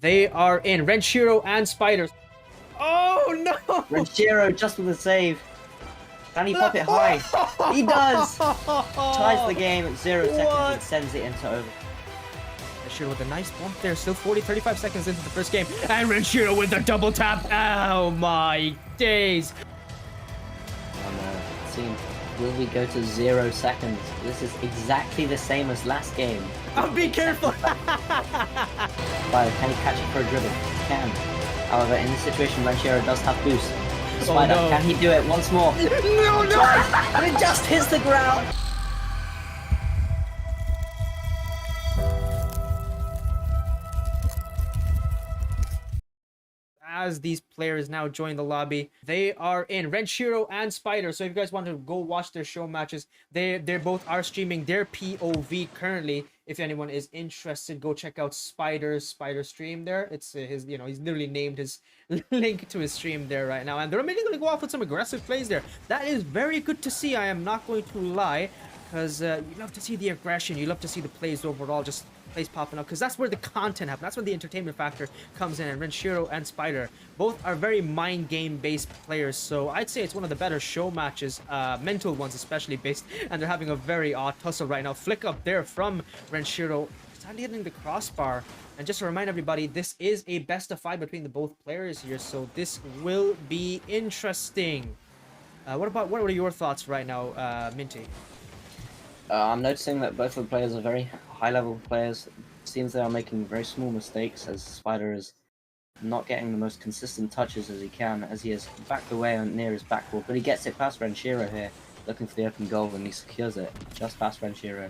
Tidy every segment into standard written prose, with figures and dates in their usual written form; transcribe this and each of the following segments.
They are in. Renshiro and Spiders. Oh no! Renshiro just with a save. Can he pop it high? He does! Ties the game at 0 seconds and sends it into over. Renshiro with a nice bump there. Still 35 seconds into the first game. And Renshiro with the double tap. Oh my days. Oh no. Will we go to 0 seconds? This is exactly the same as last game. Oh, be careful! But can he catch it for a dribble? He can. However, in this situation, Renshiro does have boost. Spider, no. can he do it once more? No! And it just hits the ground! As these players now join the lobby, they are in. Renshiro and Spider. So if you guys want to go watch their show matches, they both are streaming their POV currently. If anyone is interested, go check out Spider stream there. It's his, he's literally named his link to his stream there right now, and they're immediately going to go off with some aggressive plays there. That is very good to see. I am not going to lie, because you love to see the aggression, you love to see the plays overall, just plays popping up, because that's where the content happens, that's where the entertainment factor comes in. And Renshiro and Spider both are very mind game based players, so I'd say it's one of the better show matches, mental ones especially based, and they're having a very odd tussle right now. Flick up there from Renshiro, sadly hitting the crossbar. And just to remind everybody, this is a best of 5 between the both players here, so this will be interesting. What are your thoughts right now, Minty? I'm noticing that both of the players are very high-level players. It seems they are making very small mistakes, as Spider is not getting the most consistent touches as he can, as he is backed away near his backboard. But he gets it past Renshiro here, looking for the open goal, and he secures it just past Renshiro.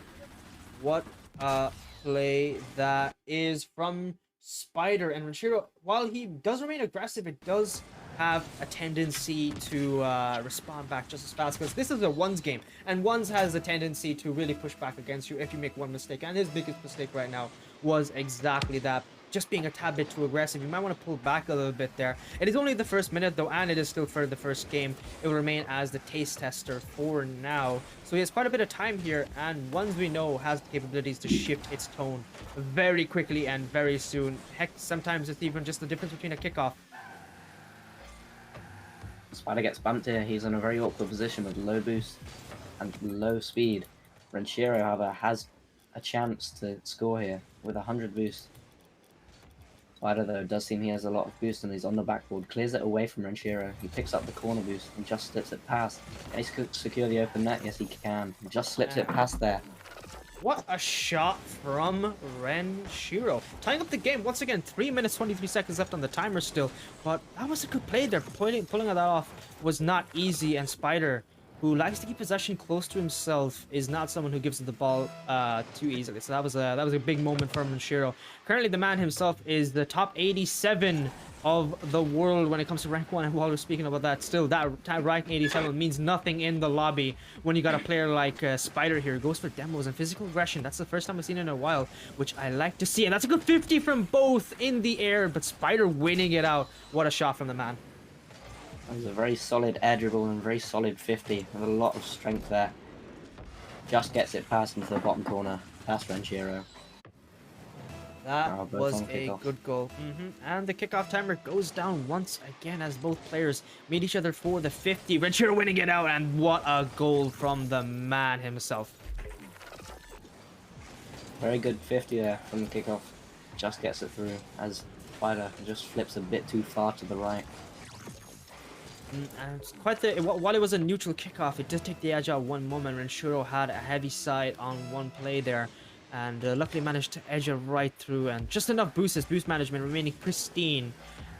What a play that is from Spider. And Renshiro, while he does remain aggressive, it does have a tendency to respond back just as fast, because this is a ones game, and ones has a tendency to really push back against you if you make one mistake. And his biggest mistake right now was exactly that, just being a tad bit too aggressive. You might want to pull back a little bit there. It is only the first minute though, and it is still for the first game. It will remain as the taste tester for now, so he has quite a bit of time here, and ones we know has the capabilities to shift its tone very quickly and very soon. Heck, sometimes it's even just the difference between a kickoff. Spider gets bumped here. He's in a very awkward position with low boost and low speed. Renshiro, however, has a chance to score here with 100 boost. Spider, though, does seem he has a lot of boost, and he's on the backboard. Clears it away from Renshiro. He picks up the corner boost and just slips it past. Can he secure the open net? Yes, he can. He just slips it past there. What a shot from Renshiro. Tying up the game once again. 3 minutes, 23 seconds left on the timer still. But that was a good play there. Pulling that off was not easy. And Spider, who likes to keep possession close to himself, is not someone who gives the ball too easily. So that was a big moment for Renshiro. Currently, the man himself is the top 87 of the world when it comes to rank 1, and while we're speaking about that, still that rank 87 means nothing in the lobby when you got a player like Spider here. Goes for demos and physical aggression. That's the first time I've seen it in a while, which I like to see, and that's a good 50 from both in the air, but Spider winning it out. What a shot from the man. That was a very solid air dribble and very solid 50 with a lot of strength there. Just gets it past into the bottom corner, past Renshiro. That was a good goal. And the kickoff timer goes down once again as both players meet each other for the 50. Renshiro winning it out, and what a goal from the man himself. Very good 50 there from the kickoff. Just gets it through as Spider just flips a bit too far to the right. And it's quite while it was a neutral kickoff, it did take the edge out one moment. Renshiro had a heavy side on one play there, and luckily managed to edge it right through, and just enough boost. His boost management remaining pristine,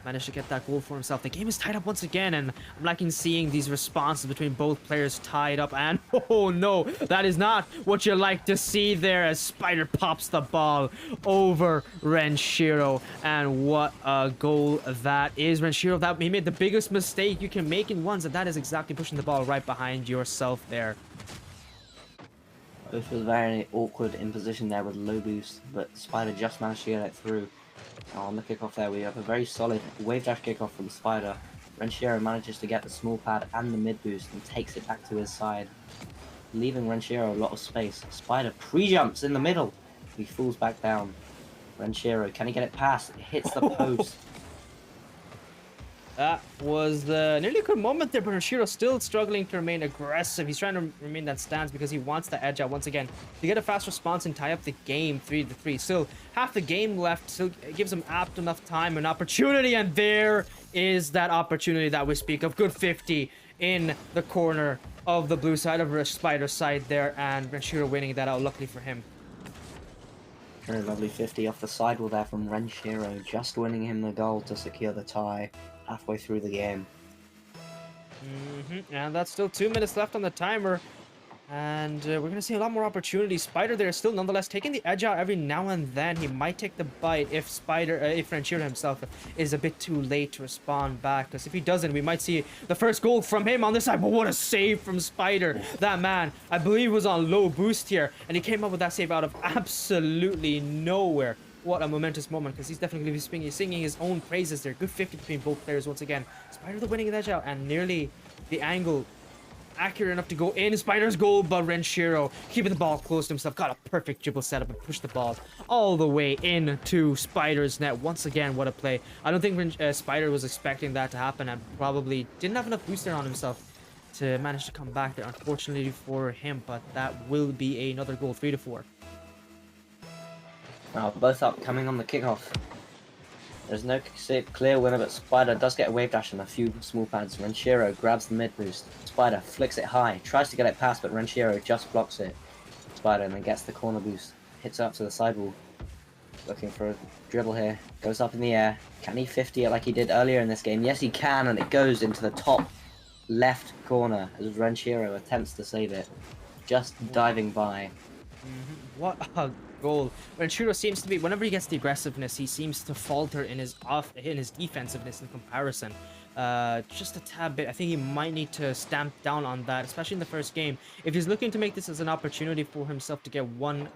managed to get that goal for himself. The game is tied up once again, and I'm liking seeing these responses between both players tied up. And oh no, that is not what you like to see there, as Spider pops the ball over Renshiro. And what a goal that is. Renshiro, that he made the biggest mistake you can make in ones, and that is exactly pushing the ball right behind yourself there. Both was very awkward in position there with low boost, but Spider just managed to get it through. On the kickoff there, we have a very solid wave dash kickoff from Spider. Renshiro manages to get the small pad and the mid boost and takes it back to his side, leaving Renshiro a lot of space. Spider pre-jumps in the middle. He falls back down. Renshiro, can he get it past? It hits the post. That was nearly a good moment there, but Renshiro still struggling to remain aggressive. He's trying to remain that stance because he wants the edge out once again to get a fast response and tie up the game 3-3. Still half the game left, still gives him apt enough time and opportunity, and there is that opportunity that we speak of. Good 50 in the corner of the blue side of Spider's side there, and Renshiro winning that out, luckily for him. Very lovely 50 off the sidewall there from Renshiro, just winning him the goal to secure the tie halfway through the game. And that's still 2 minutes left on the timer. And we're going to see a lot more opportunities. Spider there is still nonetheless taking the edge out every now and then. He might take the bite if if Renshiro himself is a bit too late to respond back. Because if he doesn't, we might see the first goal from him on this side. But what a save from Spider. That man, I believe, was on low boost here. And he came up with that save out of absolutely nowhere. What a momentous moment, because he's definitely singing his own praises there. Good 50 between both players once again. Spider the winning edge out, and nearly the angle accurate enough to go in Spider's goal, but Renshiro keeping the ball close to himself, got a perfect dribble setup and pushed the ball all the way into Spider's net. Once again, what a play. I don't think Spider was expecting that to happen, and probably didn't have enough boost there on himself to manage to come back there, unfortunately for him, but that will be another goal, 3-4. Both up, coming on the kickoff. There's no clear winner, but Spider does get a wave dash and a few small pads. Renshiro grabs the mid boost. Spider flicks it high, tries to get it past, but Renshiro just blocks it. Spider and then gets the corner boost, hits it up to the sidewall. Looking for a dribble here, goes up in the air. Can he 50 it like he did earlier in this game? Yes, he can, and it goes into the top left corner as Renshiro attempts to save it. Just diving by. What a goal. Renshiro seems to be, whenever he gets the aggressiveness, he seems to falter in his defensiveness in comparison. Just a tad bit. I think he might need to stamp down on that, especially in the first game. If he's looking to make this as an opportunity for himself to get one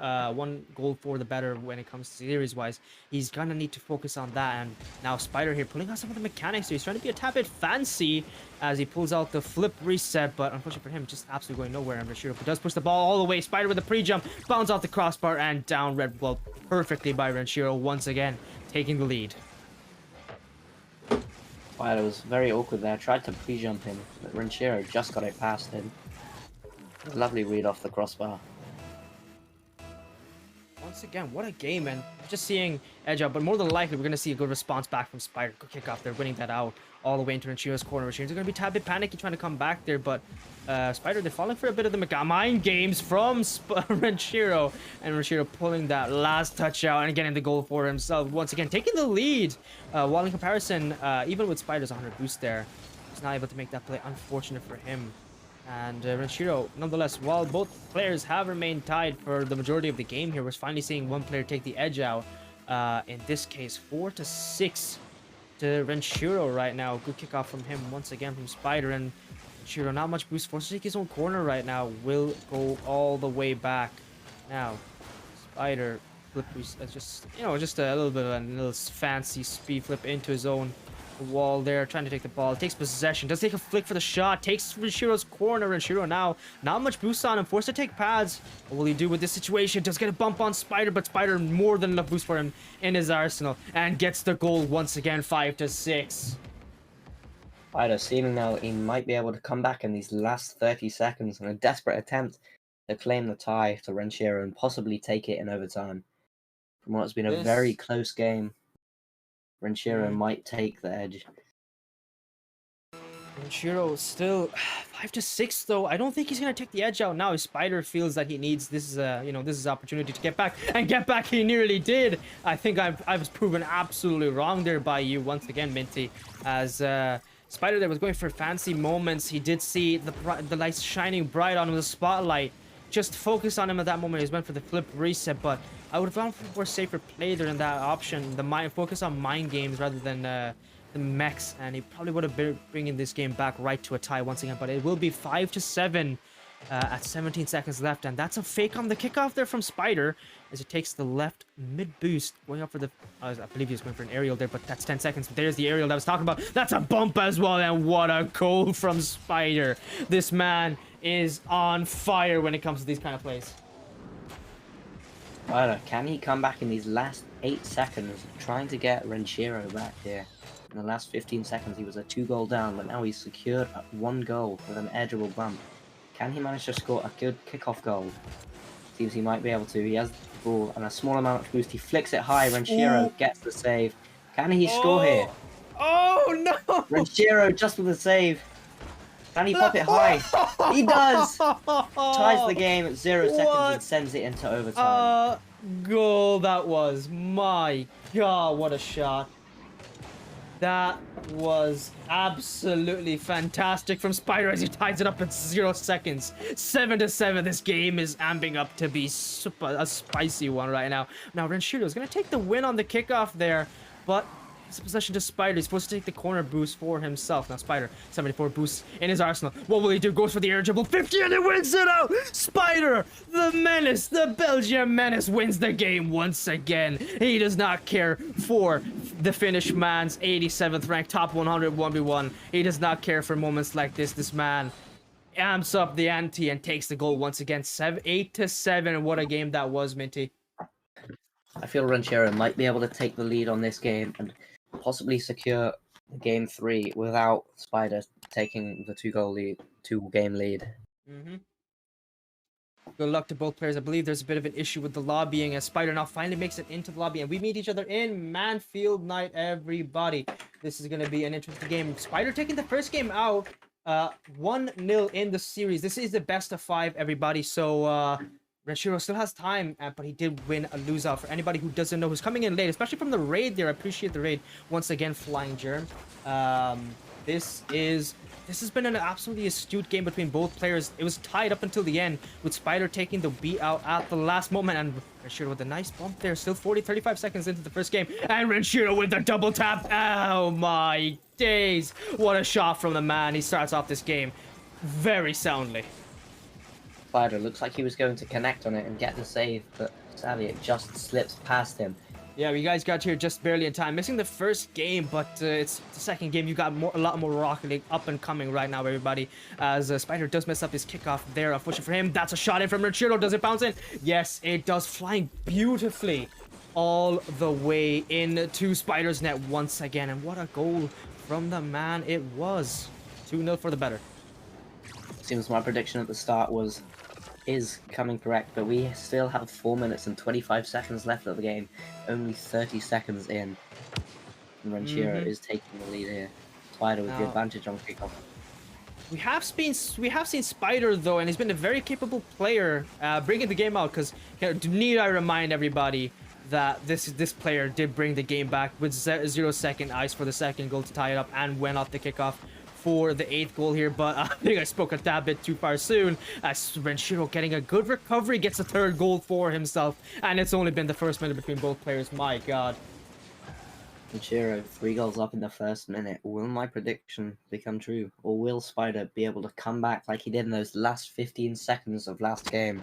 goal for the better when it comes to series-wise, he's gonna need to focus on that. And now Spider here pulling out some of the mechanics. So he's trying to be a tad bit fancy as he pulls out the flip reset, but unfortunately for him, just absolutely going nowhere. And Renshiro does push the ball all the way. Spider with a pre-jump, bounds off the crossbar and down red ball perfectly by Renshiro, once again taking the lead. Spider was very awkward there, tried to pre-jump him, but Renshiro just got it past him. Lovely read off the crossbar. Once again, what a game, and just seeing edge out, but more than likely we're going to see a good response back from Spider. Good kick off there, winning that out all the way into Renshiro's corner. Renshiro's going to be a tad bit panicky trying to come back there, but Spider, they're falling for a bit of the mind games from Renshiro, and Renshiro pulling that last touch out and getting the goal for himself. Once again, taking the lead, while in comparison, even with Spider's 100 boost there, he's not able to make that play. Unfortunate for him. And Renshiro, nonetheless, while both players have remained tied for the majority of the game here, we're finally seeing one player take the edge out. In this case, 4-6 to Renshiro right now. Good kickoff from him once again from Spider, and Renshiro not much boost, forced to take his own corner right now. Will go all the way back. Now, Spider flip, just just a little bit of a little fancy speed flip into his own wall there, trying to take the ball, takes possession, does take a flick for the shot, takes Renshiro's corner. Renshiro now not much boost on him, forced to take pads. What will he do with this situation? Does get a bump on Spider, but Spider more than enough boost for him in his arsenal, and gets the goal once again, 5-6. Spider seeming now he might be able to come back in these last 30 seconds in a desperate attempt to claim the tie to Renshiro and possibly take it in overtime. From what's been a very close game, Renshiro might take the edge. Renshiro still 5-6 though. I don't think he's gonna take the edge out now. If Spider feels that he needs this is this is opportunity to get back, and get back he nearly did. I think I was proven absolutely wrong there by you once again, Minty, as Spider there was going for fancy moments. He did see the lights shining bright on him, the spotlight just focused on him at that moment. He went for the flip reset, but I would have gone for a safer play there in that option. Focus on mind games rather than the mechs, and he probably would have been bringing this game back right to a tie once again. But it will be 5-7 at 17 seconds left, and that's a fake on the kickoff there from Spider as it takes the left mid boost, going up for the I believe he was going for an aerial there, but that's 10 seconds. There's the aerial that I was talking about. That's a bump as well, and what a goal from Spider. This man is on fire when it comes to these kind of plays. Spider, can he come back in these last 8 seconds trying to get Renshiro back here. In the last 15 seconds, he was a 2-goal down, but now he's secured at 1 goal with an edgeable bump. Can he manage to score a good kickoff goal? Seems he might be able to. He has the ball and a small amount of boost. He flicks it high. Renshiro gets the save. Can he score here? Oh no! Renshiro just with the save. Can he pop it high? He does! Ties the game at 0 seconds and sends it into overtime. Goal that was. My God, what a shot. That was absolutely fantastic from Spider as he ties it up in 0 seconds. 7-7. This game is amping up to be a spicy one right now. Now Renshiro is going to take the win on the kickoff there, but it's a possession to Spider. He's supposed to take the corner boost for himself. Now Spider, 74 boosts in his arsenal. What will he do? Goes for the irretrievable 50 and he wins it out! Spider, the menace, the Belgian menace wins the game once again. He does not care for the Finnish man's 87th ranked top 100 1v1. He does not care for moments like this. This man amps up the ante and takes the goal once again. 8-7. What a game that was, Minty. I feel Renshiro might be able to take the lead on this game and possibly secure game 3 without Spider taking the 2-game lead. Good luck to both players. I believe there's a bit of an issue with the lobbying as Spider now finally makes it into the lobby and we meet each other in Manfield Night, everybody. This is going to be an interesting game. Spider taking the first game out 1-0 in the series. This is the best of 5, everybody. So Renshiro still has time, but he did win a lose-out. For anybody who doesn't know, who's coming in late, especially from the raid there, I appreciate the raid. Once again, Flying Germ. This has been an absolutely astute game between both players. It was tied up until the end, with Spider taking the beat out at the last moment, and Renshiro with a nice bump there. Still 35 seconds into the first game, and Renshiro with the double tap. Oh my days! What a shot from the man. He starts off this game very soundly. Spider looks like he was going to connect on it and get the save, but sadly it just slips past him. Yeah, you guys got here just barely in time. Missing the first game, but it's the second game. You got a lot more Rocket League up and coming right now, everybody. As Spider does mess up his kickoff there. Unfortunately for him, that's a shot in from Renshiro. Does it bounce in? Yes, it does. Flying beautifully all the way into Spider's net once again. And what a goal from the man it was. 2-0 for the better. Seems my prediction at the start is coming correct, but we still have 4 minutes and 25 seconds left of the game. Only 30 seconds in. And Renshiro is taking the lead here. Spider with the advantage on kickoff. We have seen Spider though, and he's been a very capable player bringing the game out. Because need I remind everybody that this player did bring the game back with 0 second ice for the second goal to tie it up, and went off the kickoff for the 8th goal here, but I think I spoke a tad bit too far soon, as Renshiro getting a good recovery gets a 3rd goal for himself, and it's only been the first minute between both players. My God. Renshiro 3 goals up in the first minute. Will my prediction become true, or will Spider be able to come back like he did in those last 15 seconds of last game?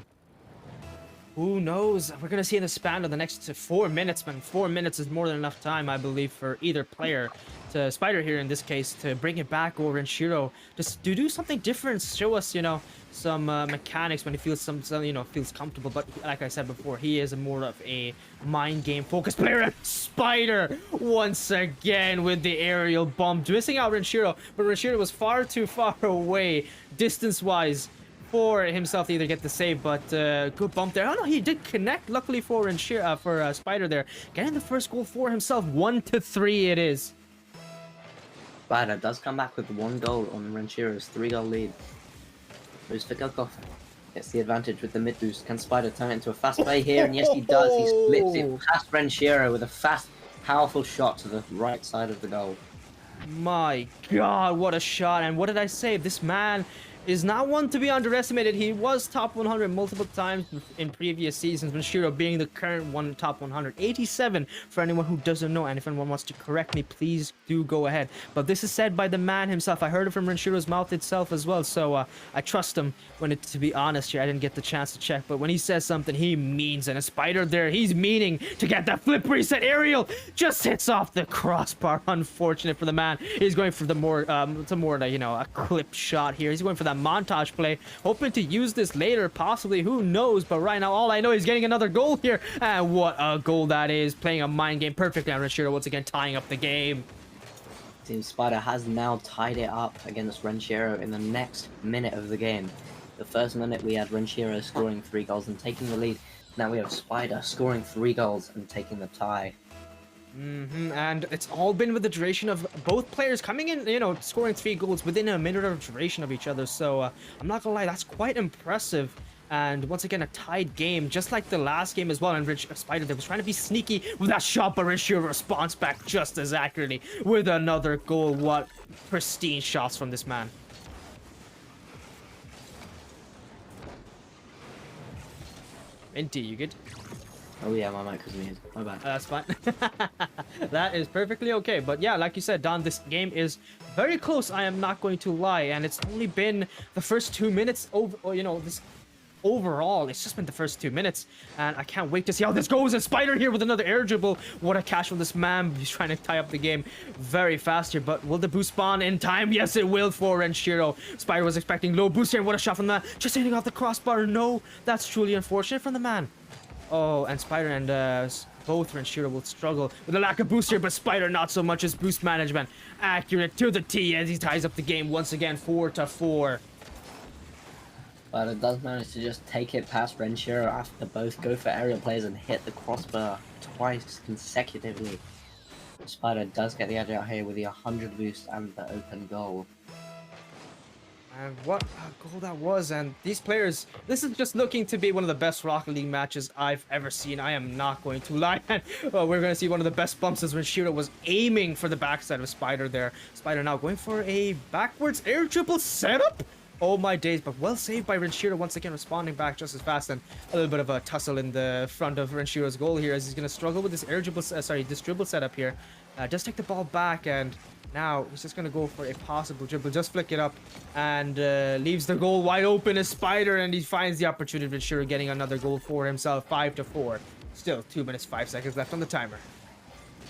Who knows? We're gonna see in the span of the next 4 minutes, man. 4 minutes is more than enough time, I believe, for either player. To Spider here in this case to bring it back, or Renshiro just to do something different, show us, some mechanics when he feels feels comfortable. But like I said before, he is more of a mind game focused player. And Spider once again with the aerial bump, missing out Renshiro, but Renshiro was far too far away distance wise for himself to either get the save, but good bump there. Oh no, he did connect, luckily for Renshiro, for Spider there, getting the first goal for himself. 1-3 it is. Spider does come back with 1 goal on Renshiro's 3-goal lead. Moves for kickoff. Gets the advantage with the mid boost. Can Spider turn it into a fast play here? And yes, he does. He splits it past Renshiro with a fast, powerful shot to the right side of the goal. My God, what a shot. And what did I say? This man is not one to be underestimated. He was top 100 multiple times in previous seasons, Renshiro being the current one top 100. 87 for anyone who doesn't know, and if anyone wants to correct me, please do go ahead. But this is said by the man himself. I heard it from Renshiro's mouth itself as well, so I trust him. To be honest here, I didn't get the chance to check, but when he says something, he means it. And a Spider there, he's meaning to get that flip reset. Aerial just hits off the crossbar. Unfortunate for the man. He's going for the more, a clip shot here. He's going for that that montage play, hoping to use this later, possibly, who knows. But right now, all I know is getting another goal here, and what a goal that is, playing a mind game perfectly on Renshiro, once again tying up the game. Team Spider has now tied it up against Renshiro in the next minute of the game. The first minute we had Renshiro scoring 3 goals and taking the lead. Now we have Spider scoring 3 goals and taking the tie. And it's all been with the duration of both players coming in, you know, scoring 3 goals within a minute of duration of each other. So I'm not gonna lie, that's quite impressive. And once again, a tied game, just like the last game as well. And Spider there was trying to be sneaky with that shot, but Renshiro responds back just as accurately with another goal. What pristine shots from this man. Minty, you good? Oh yeah, my mic was muted. My bad. That's fine. That is perfectly okay. But yeah, like you said, Don, this game is very close. I am not going to lie. And it's only been the first 2 minutes over, you know, this overall, it's just been the first 2 minutes. And I can't wait to see how this goes. And Spider here with another air dribble. What a catch from this man. He's trying to tie up the game very fast here. But will the boost spawn in time? Yes, it will for Renshiro. Spider was expecting low boost here. What a shot from that. Just hitting off the crossbar. No, that's truly unfortunate from the man. Oh, and Spider and both Renshiro will struggle with a lack of boost here, but Spider not so much as boost management. Accurate to the T as he ties up the game once again, 4-4. But it does manage to just take it past Renshiro after both go for aerial plays and hit the crossbar twice consecutively. Spider does get the edge out here with the 100 boost and the open goal. And what a goal that was. And these players, this is just looking to be one of the best Rocket League matches I've ever seen. I am not going to lie. Well, we're going to see one of the best bumps as Renshiro was aiming for the backside of Spider there. Spider now going for a backwards air triple setup. Oh my days, but well saved by Renshiro, once again responding back just as fast, and a little bit of a tussle in the front of Renshiro's goal here as he's going to struggle with this air dribble, this dribble setup here. Just take the ball back, and now he's just going to go for a possible dribble, just flick it up, and leaves the goal wide open as Spider, and he finds the opportunity of Renshiro getting another goal for himself, 5-4. Still 2 minutes 5 seconds left on the timer.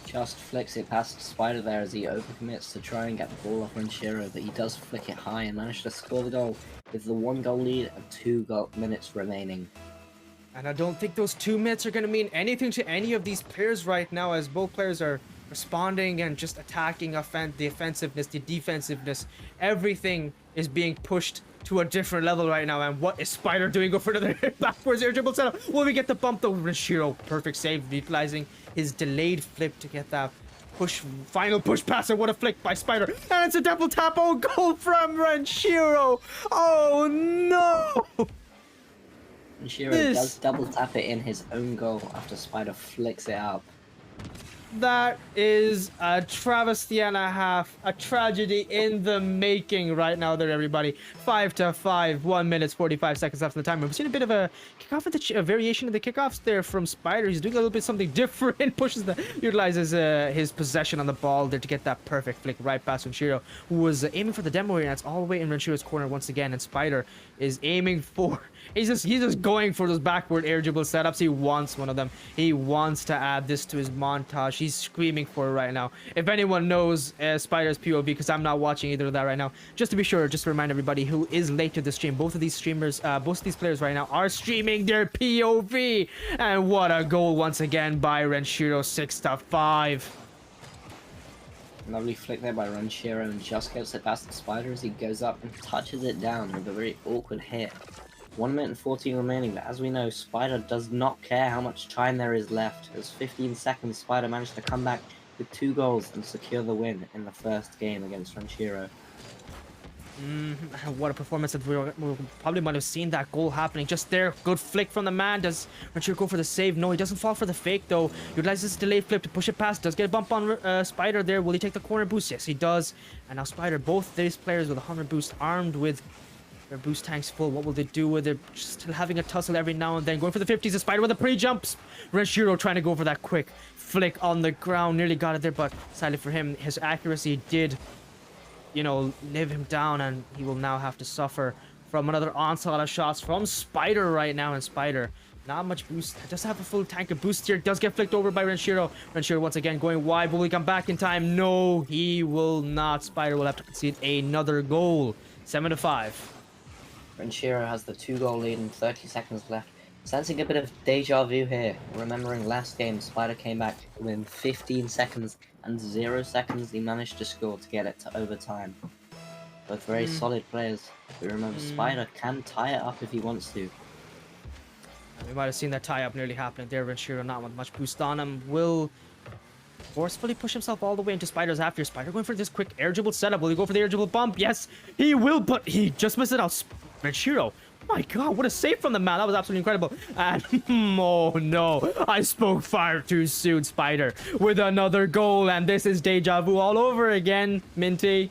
Just flicks it past Spider there as he overcommits to try and get the ball off Renshiro, but he does flick it high and manage to score the goal with the 1 goal lead and 2 minutes remaining. And I don't think those 2 minutes are going to mean anything to any of these players right now, as both players are responding and just attacking the offensiveness, the defensiveness. Everything is being pushed to a different level right now. And what is Spider doing? Go for another backwards air dribble setup. Will we get the bump though? Renshiro, perfect save, utilizing his delayed flip to get that push, final push passer. What a flick by Spider. And it's a double tap. Oh, goal from Renshiro. Oh no. Renshiro does double tap it in his own goal after Spider flicks it up. That is a travesty and a half, a tragedy in the making right now there, everybody. 5-5, 1 minute 45 seconds after the timer. We've seen a bit of a kickoff at a variation of the kickoffs there from Spider. He's doing a little bit something different, utilizes his possession on the ball there to get that perfect flick right past Renshiro, who was aiming for the demo here, and it's all the way in Renshiro's corner once again, and Spider is aiming for, he's just going for those backward air dribble setups. He wants one of them. He wants to add this to his montage. He's screaming for it right now. If anyone knows Spider's POV, because I'm not watching either of that right now, just to be sure, just to remind everybody who is late to the stream, both of these streamers, both of these players right now are streaming their POV. And what a goal once again by Renshiro, 6-5. Lovely flick there by Renshiro, and just gets it past the Spider as he goes up and touches it down with a very awkward hit. 1 minute and 14 remaining, but as we know, Spider does not care how much time there is left. As 15 seconds, Spider managed to come back with 2 goals and secure the win in the first game against Renshiro. What a performance. That we probably might have seen that goal happening just there. Good flick from the man. Does Renshiro go for the save? No, he doesn't fall for the fake though. Utilizes delayed flip to push it past. Does get a bump on Spider there. Will he take the corner boost? Yes, he does. And now Spider, both these players with 100 boost, armed with their boost tanks full. What will they do with it? Just having a tussle every now and then. Going for the 50s. The Spider with the pre-jumps. Renshiro trying to go for that quick flick on the ground. Nearly got it there, but sadly for him, his accuracy did, you know, live him down, and he will now have to suffer from another onslaught of shots from Spider right now. And Spider, not much boost. Does have a full tank of boost here. Does get flicked over by Renshiro. Renshiro once again going wide. Will he come back in time? No, he will not. Spider will have to concede another goal. 7-5. Renshiro has the 2-goal lead and 30 seconds left. Sensing a bit of deja vu here. Remembering last game, Spider came back within 15 seconds and 0 seconds he managed to score to get it to overtime. Both very solid players. But remember, Spider can tie it up if he wants to. We might have seen that tie-up nearly happening there. Renshiro not with much boost on him. Will forcefully push himself all the way into Spider's after. Spider going for this quick air dribble setup. Will he go for the air dribble bump? Yes, he will, but he just missed it out. Renshiro. My god, what a save from the man. That was absolutely incredible. And oh no, I spoke far too soon, Spider, with another goal. And this is deja vu all over again, Minty.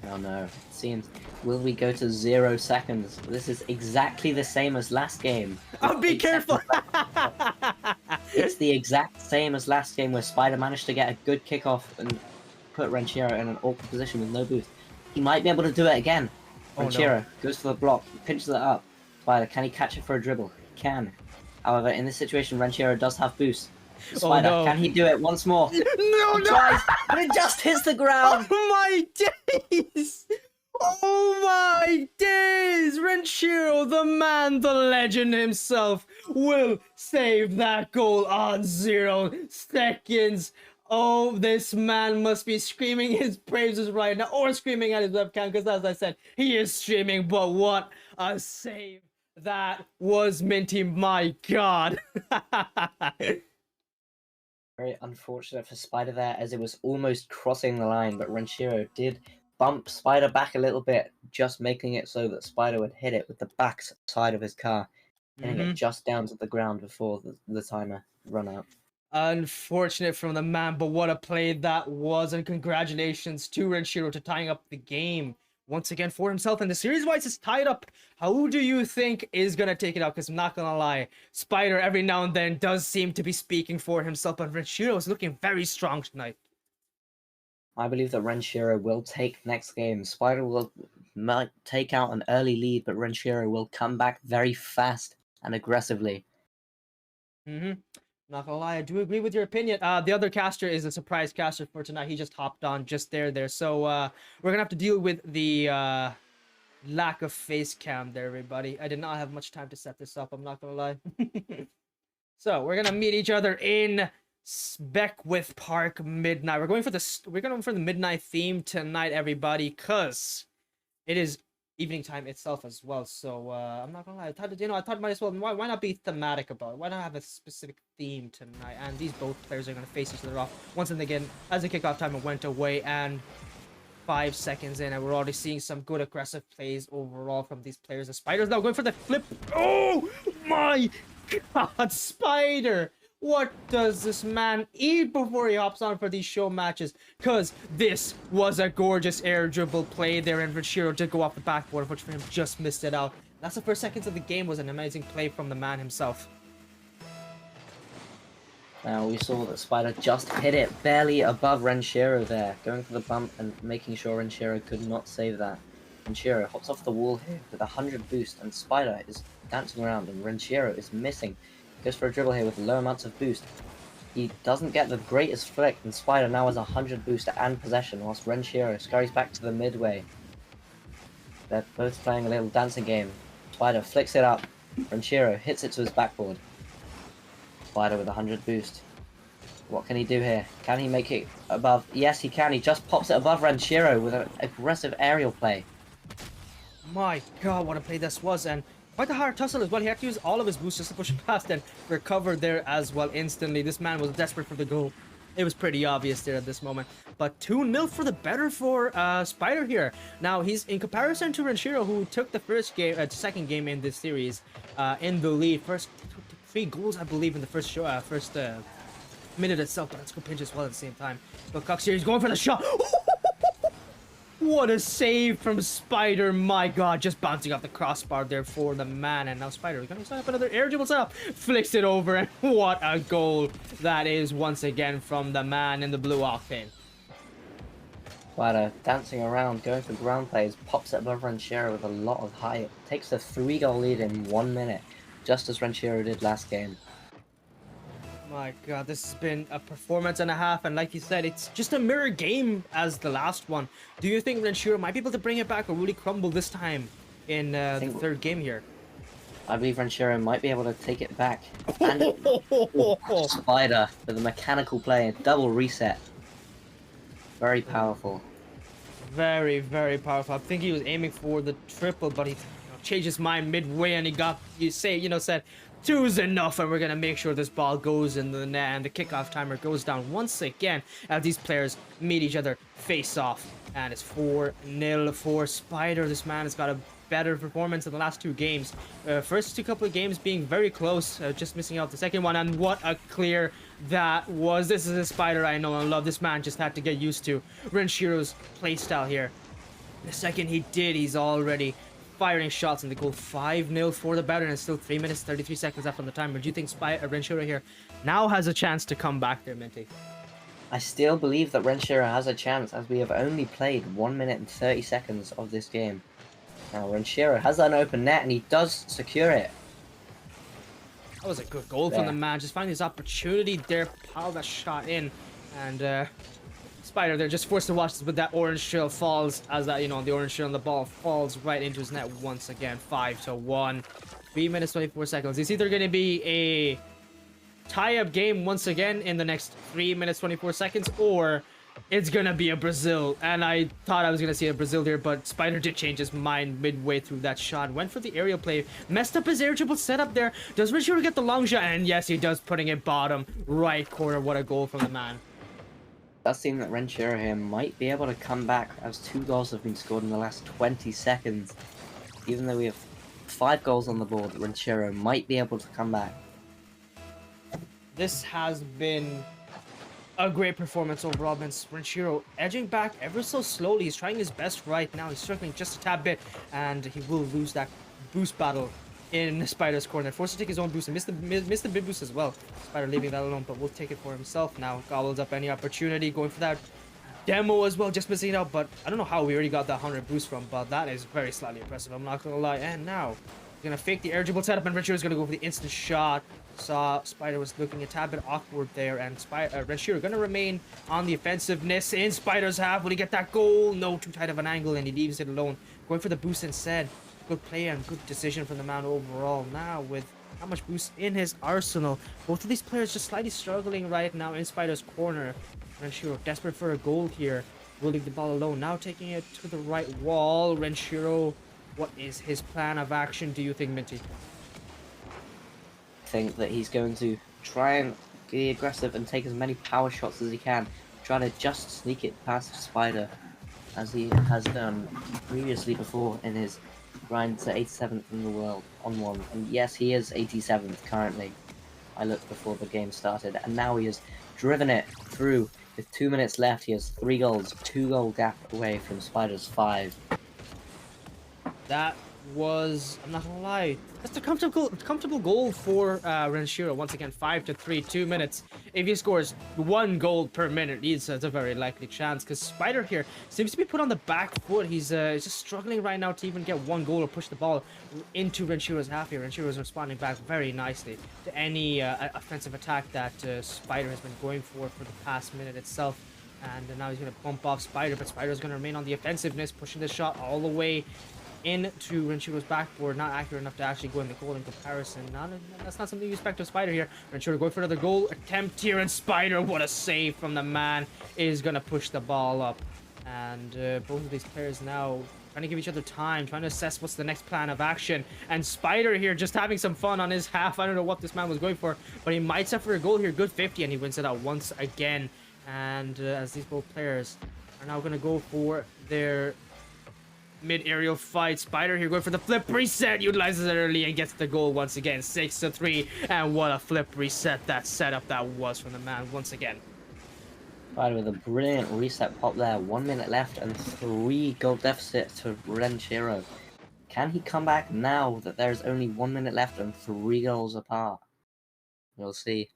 Oh no, it seems. Will we go to 0 seconds? This is exactly the same as last game. Oh, be careful! It's the exact same as last game where Spider managed to get a good kickoff and put Renshiro in an awkward position with no boost. He might be able to do it again. Renshiro goes for the block, he pinches it up. Spider, can he catch it for a dribble? He can. However, in this situation, Renshiro does have boost. Spider, can he do it once more? No, Twice, but it just hits the ground! Oh my days! Oh my days! Renshiro, the man, the legend himself, will save that goal on 0 seconds. Oh, this man must be screaming his praises right now, or screaming at his webcam, because as I said, he is streaming, but what a save that was, Minty, my god. Very unfortunate for Spider there, as it was almost crossing the line, but Renshiro did bump Spider back a little bit, just making it so that Spider would hit it with the back side of his car, hitting it just down to the ground before the timer run out. Unfortunate from the man, but what a play that was, and congratulations to Renshiro to tying up the game once again for himself. And the series-wise is tied up. Who do you think is going to take it out? Because I'm not going to lie, Spider every now and then does seem to be speaking for himself, but Renshiro is looking very strong tonight. I believe that Renshiro will take next game. Spider might take out an early lead, but Renshiro will come back very fast and aggressively. Not gonna lie, I do agree with your opinion. The other caster is a surprise caster for tonight. He just hopped on just there. So we're gonna have to deal with the lack of face cam there, everybody. I did not have much time to set this up, I'm not gonna lie. So we're gonna meet each other in Beckwith Park midnight. We're going for the midnight theme tonight, everybody, cause it is evening time itself as well. So I'm not gonna lie, I thought might as well, why not be thematic about it? Why not have a specific theme tonight? And these both players are gonna face each other off once and again as the kickoff timer went away, and 5 seconds in, and we're already seeing some good aggressive plays overall from these players. The Spider's now going for the flip. Oh my god, Spider! What does this man eat before he hops on for these show matches? Because this was a gorgeous air dribble play there, and Renshiro did go off the backboard, which for him just missed it out. That's the first seconds of the game. Was an amazing play from the man himself. Now we saw that Spider just hit it barely above Renshiro there, going for the bump and making sure Renshiro could not save that. Renshiro hops off the wall here with 100 boost, and Spider is dancing around, and Renshiro is missing. Goes for a dribble here with low amounts of boost. He doesn't get the greatest flick, and Spider now has 100 boost and possession, whilst Renshiro scurries back to the midway. They're both playing a little dancing game. Spider flicks it up. Renshiro hits it to his backboard. Spider with 100 boost. What can he do here? Can he make it above? Yes, he can. He just pops it above Renshiro with an aggressive aerial play. My god, what a play this was, and quite a hard tussle as well. He had to use all of his boosts just to push past and recover there as well instantly. This man was desperate for the goal. It was pretty obvious there at this moment. But 2-0 for the better for Spider here. Now, he's in comparison to Renshiro, who took the second game in this series in the lead. First 3 goals, I believe, in the first minute itself. But let's go pinch as well at the same time. But Cox here, he's going for the shot. What a save from Spider, my god, just bouncing off the crossbar there for the man. And now Spider is going to set up another air dribble setup, flicks it over, and what a goal that is once again from the man in the blue octane. Spider dancing around, going for ground plays, pops it above Renshiro with a lot of height, takes a 3-goal lead in 1 minute, just as Renshiro did last game. My god, this has been a performance and a half, and like you said, it's just a mirror game as the last one. Do you think Renshiro might be able to bring it back or really crumble this time in the think- third game here. I believe Renshiro might be able to take it back. And Spider with a mechanical play, double reset. Very powerful. Very, very powerful. I think he was aiming for the triple, but he changed his mind midway and he got, said, two's enough and we're going to make sure this ball goes in the net, and the kickoff timer goes down once again as these players meet each other face off. And it's 4-0 for Spider. This man has got a better performance in the last two games. First two couple of games being very close, just missing out the second one, and what a clear that was. This is a Spider I know and love. This man just had to get used to Renshiro's playstyle here. The second he did, he's already firing shots in the goal. 5-0 for the better, and it's still 3 minutes 33 seconds left on the timer. Do you think Renshiro here now has a chance to come back there, Minty? I still believe that Renshiro has a chance, as we have only played 1 minute and 30 seconds of this game. Now Renshiro has an open net and he does secure it. That was a good goal from the man. Just finding his opportunity there, pile that shot in, and Spider there just forced to watch this, but that orange shell falls as that, the orange shell on the ball falls right into his net once again. 5-1. 3 minutes 24 seconds. It's either going to be a tie-up game once again in the next 3 minutes 24 seconds, or it's gonna be a Brazil. And I thought I was gonna see a Brazil here, but Spider did change his mind midway through that shot. Went for the aerial play, messed up his air dribble setup there. Does Renshiro get the long shot? And yes, he does, putting it bottom right corner. What a goal from the man. It does seem that Renshiro here might be able to come back, as 2 goals have been scored in the last 20 seconds. Even though we have 5 goals on the board, Renshiro might be able to come back. This has been a great performance overall. Renshiro edging back ever so slowly. He's trying his best right now. He's struggling just a tad bit, and he will lose that boost battle in Spider's corner. Forced to take his own boost and missed the big boost as well. Spider leaving that alone, but will take it for himself now. Gobbles up any opportunity, going for that demo as well, just missing it out. But I don't know how we already got that 100 boost from, but that is very slightly impressive, I'm not gonna lie. And now he's gonna fake the air dribble setup, and Renshiro's gonna go for the instant shot. Saw Spider was looking a tad bit awkward there, and Renshiro gonna remain on the offensiveness in Spider's half. Will he get that goal? No, too tight of an angle, and he leaves it alone. Going for the boost instead. Good play and good decision from the man overall. Now with how much boost in his arsenal, both of these players just slightly struggling right now in Spider's corner. Renshiro desperate for a goal here. Will leave the ball alone. Now taking it to the right wall. Renshiro, what is his plan of action, do you think, Minty? Think that he's going to try and be aggressive and take as many power shots as he can, try to just sneak it past Spider, as he has done previously before in his grind to 87th in the world on one. And yes, he is 87th currently. I looked before the game started, and now he has driven it through. With 2 minutes left, he has 3 goals, 2-goal gap away from Spider's 5. That was, I'm not gonna lie, that's a comfortable goal for Renshiro. Once again, 5-3, 2 minutes. If he scores 1 goal per minute, it's a very likely chance, because Spider here seems to be put on the back foot. He's just struggling right now to even get 1 goal or push the ball into Renshiro's half here. Renshiro's responding back very nicely to any offensive attack that Spider has been going for the past minute itself. And now he's going to bump off Spider, but Spider's going to remain on the offensiveness, pushing the shot all the way into Renshiro's backboard. Not accurate enough to actually go in the goal in comparison. That's not something you expect of Spider here. Renshiro going for another goal attempt here, and Spider, what a save from the man, is going to push the ball up. And both of these players now trying to give each other time, trying to assess what's the next plan of action. And Spider here just having some fun on his half. I don't know what this man was going for, but he might suffer a goal here. Good 50, and he wins it out once again. And as these both players are now going to go for their mid-aerial fight. Spider here going for the flip reset, utilizes it early and gets the goal once again. 6-3, and what a flip reset that setup that was from the man once again. Spider with a brilliant reset pop there. 1 minute left and 3 goal deficit to Renshiro. Can he come back now that there's only 1 minute left and 3 goals apart? We'll see.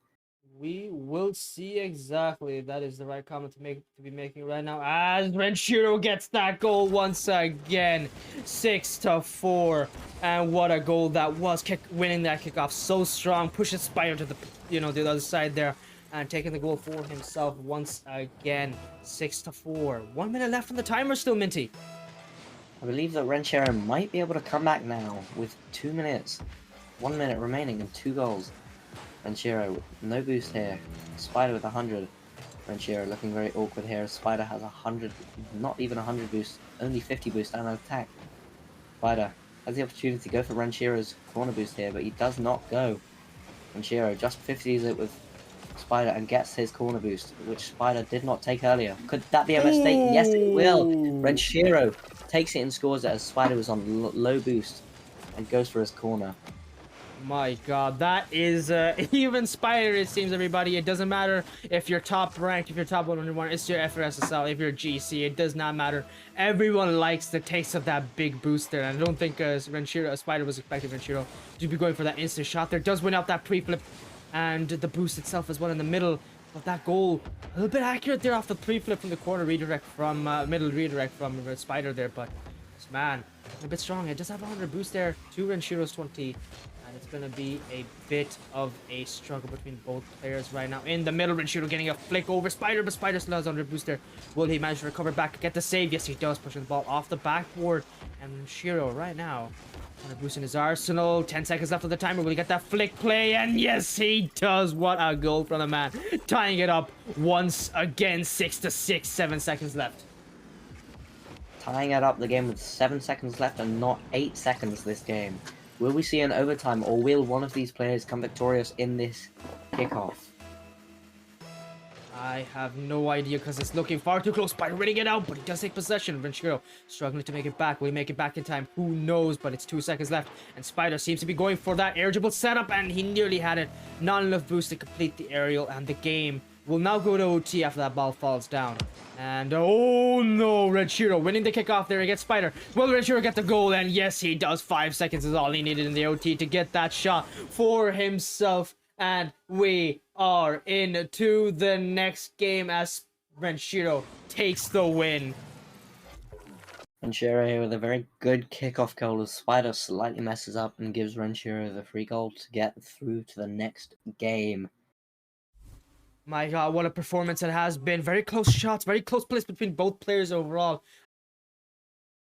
We will see exactly. That is the right comment to be making right now, as Renshiro gets that goal once again. 6-4, and what a goal that was. Winning that kickoff so strong, pushes Spider to the other side there, and taking the goal for himself once again. 6-4. 1 minute left on the timer still, Minty. I believe that Renshiro might be able to come back now with 2 minutes, 1 minute remaining and 2 goals. Renshiro with no boost here. Spider with 100. Renshiro looking very awkward here. Spider has 100, not even 100 boost, only 50 boost and an attack. Spider has the opportunity to go for Renshiro's corner boost here, but he does not go. Renshiro just 50s it with Spider and gets his corner boost, which Spider did not take earlier. Could that be a mistake? Yes, it will. Renshiro takes it and scores it as Spider was on low boost and goes for his corner. My god, that is even Spider, it seems, everybody. It doesn't matter if you're top ranked, if you're top 101, it's your FRSSL, if you're GC, it does not matter. Everyone likes the taste of that big boost there, and I don't think Spider was expecting Renshiro to be going for that instant shot there. Does win out that pre-flip, and the boost itself as well in the middle of that goal. A little bit accurate there off the pre-flip from the corner redirect from, middle redirect from Spider there, but this man, a bit strong. It does have 100 boost there to Renshiro's 20. And it's going to be a bit of a struggle between both players right now. In the middle, Renshiro getting a flick over Spider, but Spider still has 100 booster. Will he manage to recover back, get the save? Yes, he does, pushing the ball off the backboard. And Renshiro right now, 100 boost in his arsenal. 10 seconds left of the timer. Will he get that flick play? And yes, he does. What a goal from the man. Tying it up once again, 6-6, 7 seconds left. Tying it up the game with 7 seconds left and not 8 seconds this game. Will we see an overtime, or will one of these players come victorious in this kickoff? I have no idea because it's looking far too close. Spider winning it out, but he does take possession. Renshiro struggling to make it back. Will he make it back in time? Who knows, but it's 2 seconds left. And Spider seems to be going for that air dribble setup, and he nearly had it. Not enough boost to complete the aerial, and the game will now go to OT after that ball falls down. And oh no, Renshiro winning the kickoff there against Spider. Will Renshiro get the goal? And yes, he does. 5 seconds is all he needed in the OT to get that shot for himself. And we are into the next game as Renshiro takes the win. Renshiro here with a very good kickoff goal as Spider slightly messes up and gives Renshiro the free goal to get through to the next game. My god, what a performance it has been. Very close shots, very close plays between both players overall.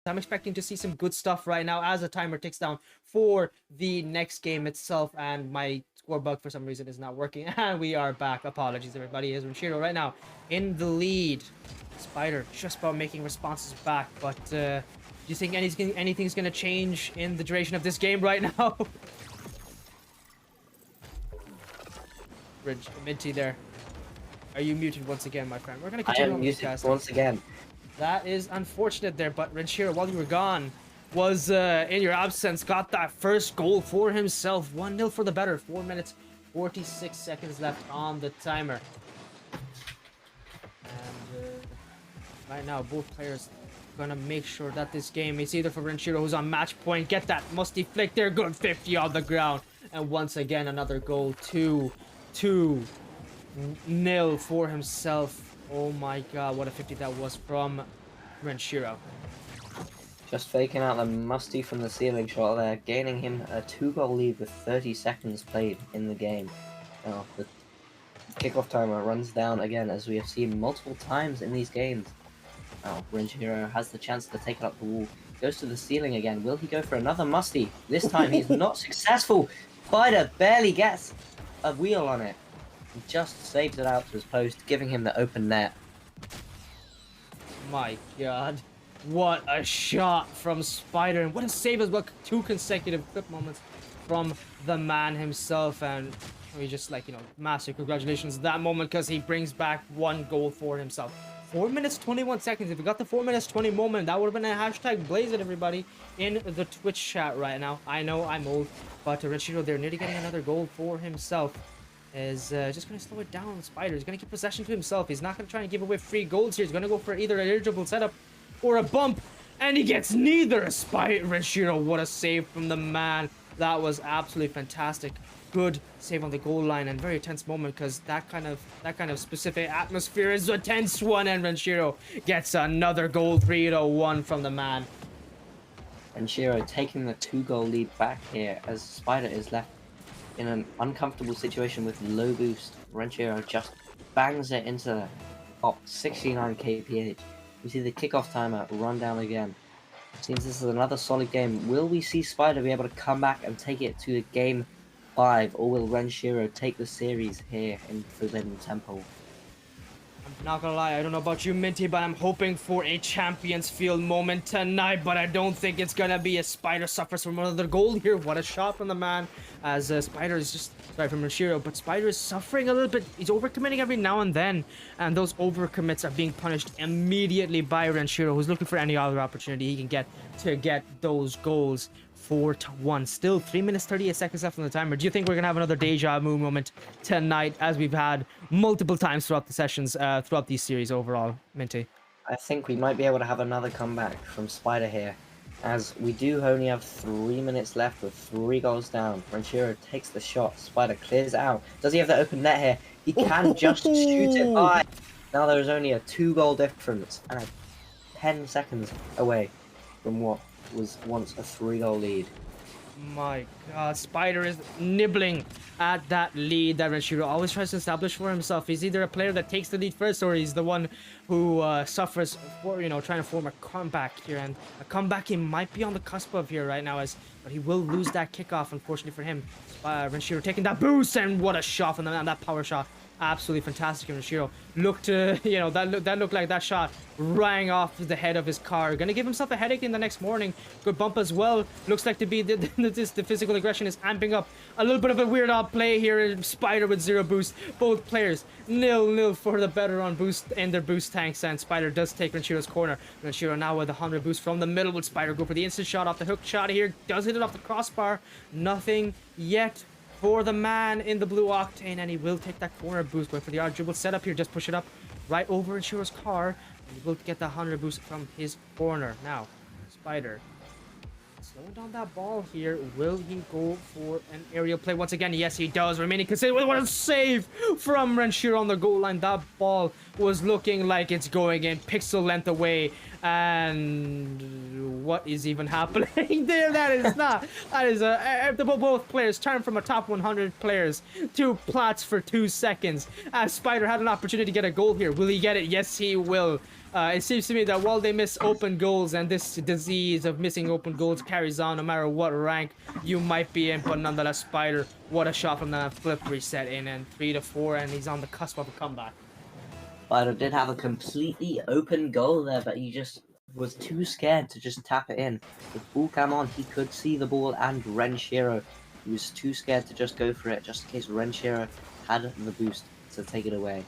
I'm expecting to see some good stuff right now as the timer ticks down for the next game itself. And my score bug for some reason is not working. And we are back. Apologies, everybody. Is Renshiro right now in the lead. Spider just about making responses back. But do you think anything's going to change in the duration of this game right now? Minty there. Are you muted once again, my friend? We're going to continue on this cast. Once again. That is unfortunate there, but Renshiro, while you were gone, was in your absence, got that first goal for himself. 1-0 for the better. 4 minutes, 46 seconds left on the timer. And right now, both players are going to make sure that this game is either for Renshiro, who's on match point. Get that musty flick there. Good 50 on the ground. And once again, another goal. 2-0 for himself. Oh my god, what a 50 that was from Renshiro. Just faking out the musty from the ceiling shot there, gaining him a 2-goal lead with 30 seconds played in the game. Now, the kickoff timer runs down again, as we have seen multiple times in these games. Now, Renshiro has the chance to take it up the wall. Goes to the ceiling again. Will he go for another musty? This time he's not successful. Spider barely gets a wheel on it. He just saves it out to his post, giving him the open net. My god. What a shot from Spider. And what a save as well. 2 consecutive clip moments from the man himself. And we just massive congratulations that moment, because he brings back 1 goal for himself. 4 minutes, 21 seconds. If you got the 4 minutes, 20 moment, that would have been a hashtag blaze it, everybody, in the Twitch chat right now. I know I'm old, but Renshiro there nearly getting another goal for himself. Is just going to slow it down. Spider is going to keep possession to himself. He's not going to try and give away free goals here. He's going to go for either an irritable setup or a bump. And he gets neither. Renshiro, what a save from the man. That was absolutely fantastic. Good save on the goal line, and very tense moment, because that kind of specific atmosphere is a tense one. And Renshiro gets another goal. 3-1 from the man. Renshiro taking the 2-goal lead back here, as Spider is left in an uncomfortable situation with low boost. Renshiro just bangs it into the top 69 kph. We see the kickoff timer run down again. Seems this is another solid game. Will we see Spider be able to come back and take it to game 5, or will Renshiro take the series here in Forbidden Temple? I'm not gonna lie, I don't know about you, Minty, but I'm hoping for a Champions Field moment tonight, but I don't think it's gonna be as Spider suffers from another goal here. What a shot from the man, as Spider is just, sorry, from Renshiro, but Spider is suffering a little bit. He's overcommitting every now and then, and those overcommits are being punished immediately by Renshiro, who's looking for any other opportunity he can get to get those goals. 4-1. Still 3 minutes 38 seconds left on the timer. Do you think we're gonna have another deja vu moment tonight, as we've had multiple times throughout the sessions, throughout these series overall, Minty? I think we might be able to have another comeback from Spider here, as we do only have 3 minutes left with 3 goals down. Renshiro takes the shot. Spider clears it out. Does he have the open net here? He can just shoot it by. Now there is only a 2-goal difference and 10 seconds away from what was once a 3-goal lead. My god, Spider is nibbling at that lead that Renshiro always tries to establish for himself. He's either a player that takes the lead first, or he's the one who suffers for, you know, trying to form a comeback here. And a comeback he might be on the cusp of here right now, but he will lose that kickoff, unfortunately for him. Renshiro taking that boost, and what a shot from the man, that power shot. Absolutely fantastic. And Renshiro looked to, you know, that looked like that shot rang off the head of his car. Gonna give himself a headache in the next morning. Good bump as well. Looks like to be the physical aggression is amping up. A little bit of a weird odd play here. Spider with 0 boost. Both players 0-0 for the better on boost in their boost tanks, and Spider does take Renshiro's corner. Renshiro now with 100 boost from the middle. Will Spider go for the instant shot off the hook shot here? Does hit it off the crossbar. Nothing yet for the man in the blue octane, and he will take that corner boost. Going for the odd dribble setup here, just push it up right over Renshiro's car, and he will get the 100 boost from his corner. Now Spider slowing down that ball here. Will he go for an aerial play once again? Yes, he does. Remaining considered. What a save from Renshiro on the goal line. That ball was looking like it's going in pixel length away. And what is even happening there? That is not. That is both players turn from a top 100 players to Platts for 2 seconds. As Spider had an opportunity to get a goal here. Will he get it? Yes, he will. It seems to me that while they miss open goals, and this disease of missing open goals carries on no matter what rank you might be in, but nonetheless, Spider, what a shot from the flip reset in, and 3-4, and he's on the cusp of a comeback. Spider did have a completely open goal there, but he just was too scared to just tap it in. With full cam on, he could see the ball and Renshiro. He was too scared to just go for it, just in case Renshiro had the boost to take it away.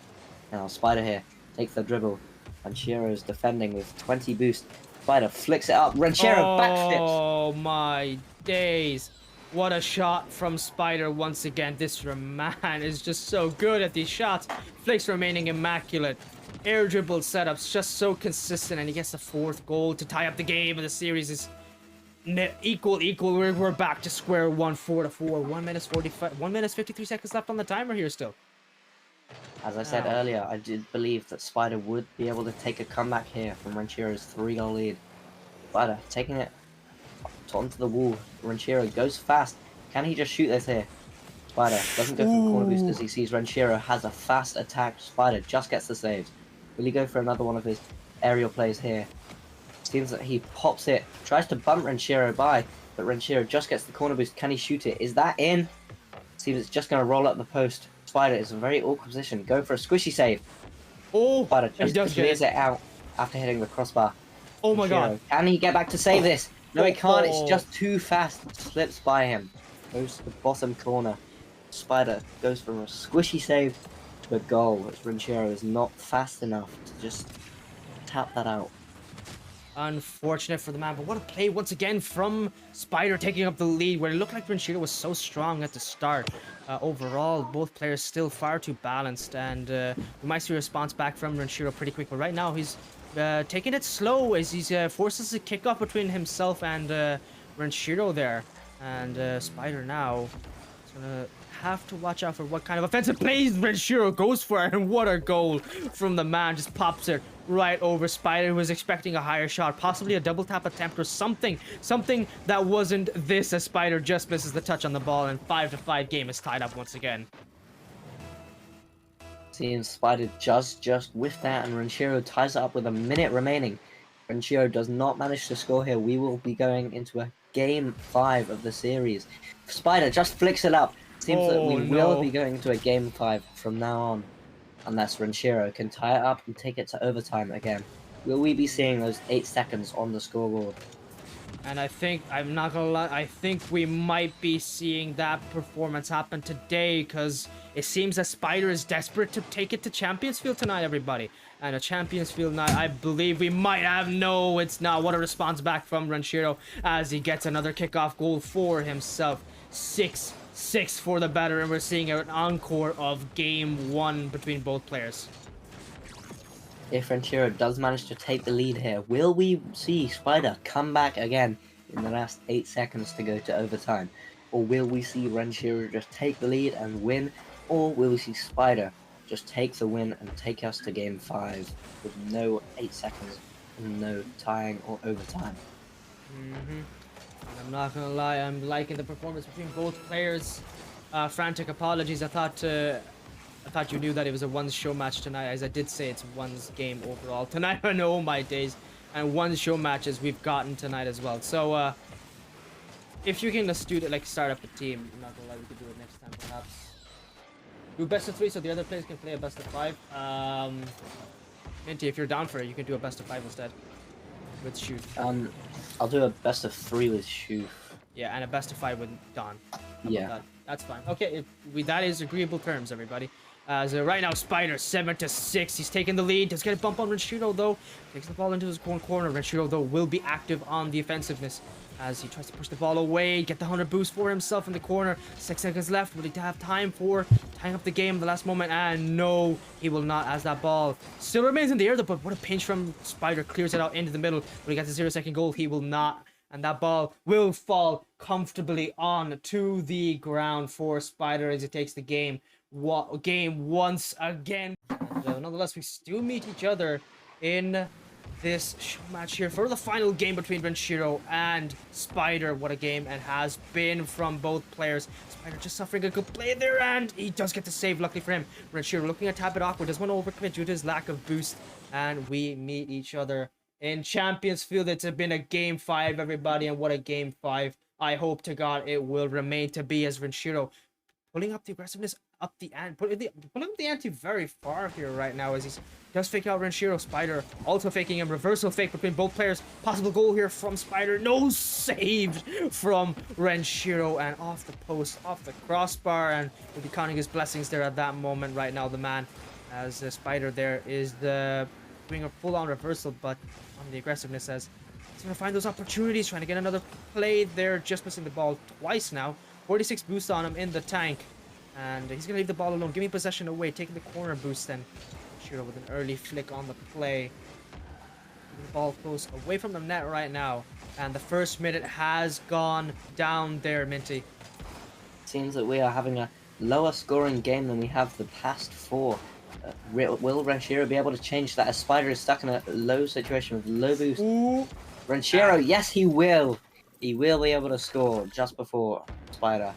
Now Spider here takes the dribble. Renshiro is defending with 20 boost. Spider flicks it up. Renshiro backflips. Oh my days. What a shot from Spider once again. This man is just so good at these shots. Flicks remaining immaculate. Air dribble setups just so consistent, and he gets the 4th goal to tie up the game, and the series is equal. We're back to square one, 4-4. 1 minute 45. 1 minute 53 seconds left on the timer here still. As I said earlier, I did believe that Spider would be able to take a comeback here from Renshiro's 3-goal lead. Spider taking it onto the wall. Renshiro goes fast. Can he just shoot this here? Spider doesn't go for the corner boost as he sees Renshiro has a fast attack. Spider just gets the saves. Will he go for another one of his aerial plays here? Seems that he pops it, tries to bump Renshiro by, but Renshiro just gets the corner boost. Can he shoot it? Is that in? Seems it's just going to roll up the post. Spider is in a very awkward position. Go for a squishy save. Oh, Spider just clears it out after hitting the crossbar. Oh my god. Can he get back to save this? No, he can't. It's just too fast. Slips by him. Goes to the bottom corner. Spider goes from a squishy save to a goal, which Renshiro is not fast enough to just tap that out. Unfortunate for the man, but what a play once again from Spider, taking up the lead, where it looked like Renshiro was so strong at the start. Overall, both players still far too balanced, and we might see a response back from Renshiro pretty quick, but right now he's taking it slow as he's forces a kickoff between himself and Renshiro there. And Spider now is gonna have to watch out for what kind of offensive plays Renshiro goes for, and what a goal from the man. Just pops it right over Spider, who was expecting a higher shot, possibly a double tap attempt or something that wasn't this, as Spider just misses the touch on the ball, and 5-5 game is tied up once again. Seems Spider just whiffed that, and Renshiro ties it up with a minute remaining. Renshiro does not manage to score here, we will be going into a game 5 of the series. Spider just flicks it up. Seems that we Oh will be no. going to a game 5 from now on, unless Renshiro can tie it up and take it to overtime again. Will we be seeing those 8 seconds on the scoreboard? And I think, I'm not gonna lie, I think we might be seeing that performance happen today, because it seems that Spider is desperate to take it to Champions Field tonight, everybody. And a Champions Field night, I believe we might have. No, it's not. What a response back from Renshiro as he gets another kickoff goal for himself. 6-6 for the batter, and we're seeing an encore of game 1 between both players. If Renshiro does manage to take the lead here, will we see Spider come back again in the last 8 seconds to go to overtime? Or will we see Renshiro just take the lead and win? Or will we see Spider just take the win and take us to game 5 with no 8 seconds and no tying or overtime? I'm not gonna lie, I'm liking the performance between both players. Frantic apologies, I thought you knew that it was a one's show match tonight, as I did say it's one's game overall tonight. I know my days, and one show matches we've gotten tonight as well. So if you can just do it, like start up a team, I'm not gonna lie, we could do it next time perhaps. Do best of 3 so the other players can play a best of 5. Minty, if you're down for it, you can do a best of 5 instead with Shoot. I'll do a best of 3 with Shu. Yeah, and a best of 5 with Don. Yeah. That? That's fine. Okay, that is agreeable terms, everybody. So right now, Spider 7-6. He's taking the lead. Does get a bump on Renshiro though. Takes the ball into his corner. Renshiro though will be active on the offensiveness as he tries to push the ball away. Get the 100 boost for himself in the corner. 6 seconds left. Will he have time for tying up the game at the last moment? And no, he will not, as that ball still remains in the air. But what a pinch from Spider. Clears it out into the middle. When he gets a 0-second goal, he will not. And that ball will fall comfortably on to the ground for Spider as he takes the game once again. And, nonetheless, we still meet each other in this show match here for the final game between Renshiro and Spider. What a game it has been from both players. Spider just suffering a good play there, and he does get the save, luckily for him. Renshiro looking a tad bit awkward, doesn't want to overcommit due to his lack of boost, and we meet each other in Champions Field. It's been a game 5, everybody, and what a game 5. I hope to God it will remain to be, as Renshiro pulling up the aggressiveness, up the ante, pulling up the ante very far here right now as he does fake out Renshiro. Spider also faking a reversal fake between both players. Possible goal here from Spider. No, saved from Renshiro, and off the post, off the crossbar, and will be counting his blessings there at that moment right now. The man, as the Spider there is doing a full-on reversal, but on the aggressiveness as he's going to find those opportunities, trying to get another play there, just missing the ball twice now. 46 boost on him in the tank, and he's going to leave the ball alone, giving possession away, taking the corner boost, and Shiro with an early flick on the play. Keeping the ball close away from the net right now, and the first minute has gone down there, Minty. Seems that we are having a lower scoring game than we have the past 4. Will Renshiro be able to change that as Spider is stuck in a low situation with low boost? Ooh. Renshiro, yes he will! He will be able to score just before Spider.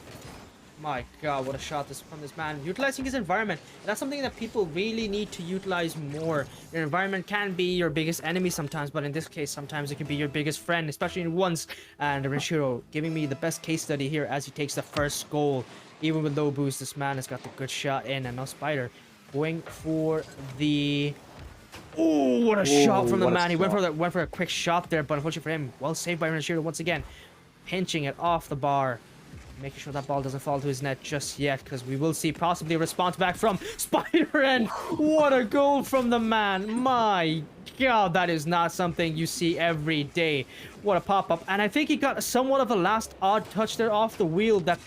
My God, what a shot from this man. Utilizing his environment. And that's something that people really need to utilize more. Your environment can be your biggest enemy sometimes, but in this case, sometimes it can be your biggest friend, especially in ones. And Renshiro giving me the best case study here as he takes the first goal. Even with low boost, this man has got the good shot in, and now Spider going for the... Oh, what a shot from the man. He went for a quick shot there, but unfortunately for him, well saved by Renshiro once again. Pinching it off the bar. Making sure that ball doesn't fall to his net just yet, because we will see possibly a response back from Spider, and what a goal from the man. My God, that is not something you see every day. What a pop-up. And I think he got somewhat of a last odd touch there off the wheel that